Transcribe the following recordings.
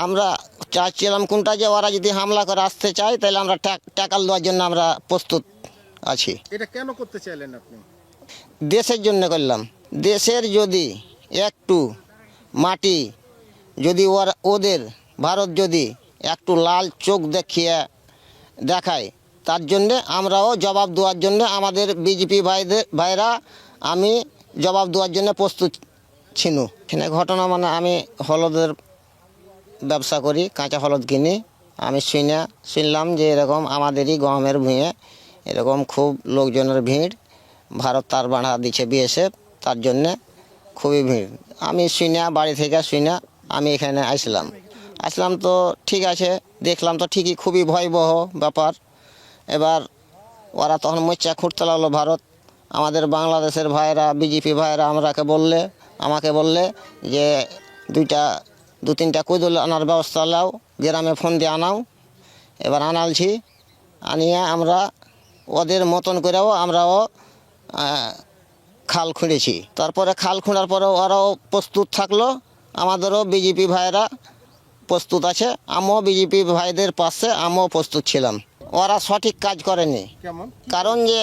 আমরা চাচ্ছিলাম কোনটা যে ওরা যদি হামলা করে আসতে চায় তাহলে আমরা ট্যাকল দেওয়ার জন্য আমরা প্রস্তুত আছি। এটা কেন করতে চাইলেন আপনি? দেশের জন্য করলাম। দেশের যদি একটু মাটি যদি ওদের ভারত যদি একটু লাল চোখ দেখায় তার জন্যে আমরাও জবাব দেওয়ার জন্য আমাদের বিজেপি ভাইরা আমি জবাব দেওয়ার জন্য প্রস্তুত ছিল। এখানে ঘটনা মানে আমি হলদের ব্যবসা করি, কাঁচা হলদ কিনি। আমি শুনলাম যে এরকম আমাদেরই গমের ভুঁয়ে এরকম খুব লোকজনের ভিড়, ভারত তার বাঁধা দিচ্ছে বিএসএফ, তার জন্যে খুবই ভিড়। আমি বাড়ি থেকে আমি এখানে আসলাম তো ঠিক আছে, দেখলাম তো ঠিকই খুবই ভয়াবহ ব্যাপার। এবার ওরা তখন মোর্চা খুঁড়তে লাগলো ভারত। আমাদের বাংলাদেশের ভাইরা বিজেপি ভাইরা আমাকে বললে যে দু তিনটা কুদুল আনার ব্যবস্থা নাও, গ্রামে ফোন দিয়ে আনাও। এবার আনালছি, আনিয়ে আমরা ওদের মতন করেও আমরাও খাল খুঁড়েছি। তারপরে খাল খোঁড়ার পরে ওরাও প্রস্তুত থাকলো, আমাদেরও বিজেপি ভাইরা প্রস্তুত আছে। আমিও বিজেপি ভাইদের পাশে আমিও প্রস্তুত ছিলাম। ওরা সঠিক কাজ করেনি। কারণ যে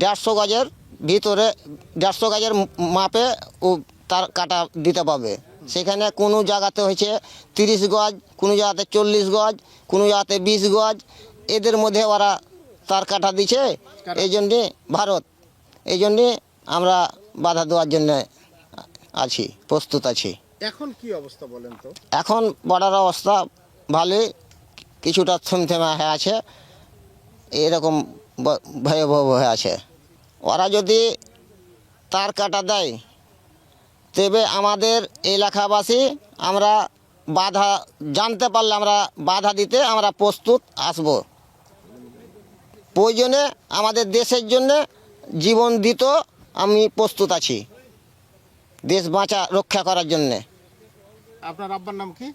150 গজের ভিতরে 150 গজের মাপে ও তার কাটা দিতে পাবে, সেখানে কোনো জায়গাতে হয়েছে 30 গজ, কোনো জায়গাতে 40 গজ, কোনো জায়গাতে 20 গজ, এদের মধ্যে ওরা তার কাটা দিচ্ছে। এই জন্যে ভারত, এই জন্যে আমরা বাধা দেওয়ার জন্য প্রস্তুত আছি। এখন কি অবস্থা বলেন তো? এখন বর্ডার অবস্থা ভালোই, কিছুটা থমথমে হয়ে আছে, এরকম ভয়াবহ হয়ে আছে। ওরা যদি তার কাটা দেয় তবে আমাদের এলাকাবাসী আমরা বাধা জানতে পারলে আমরা বাধা দিতে আমরা প্রস্তুত আসব। প্রয়োজনে আমাদের দেশের জন্য জীবন দিতে আমি প্রস্তুত আছি, দেশ রক্ষা করার জন্যে। আপনার আব্বার নাম কি?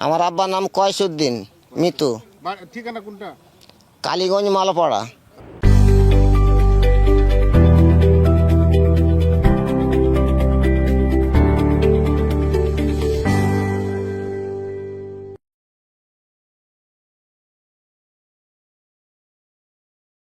আমার আব্বার নাম কয়সুদ্দিন মিতু। ঠিকানা কোনটা? কালীগঞ্জ, মালপাড়া।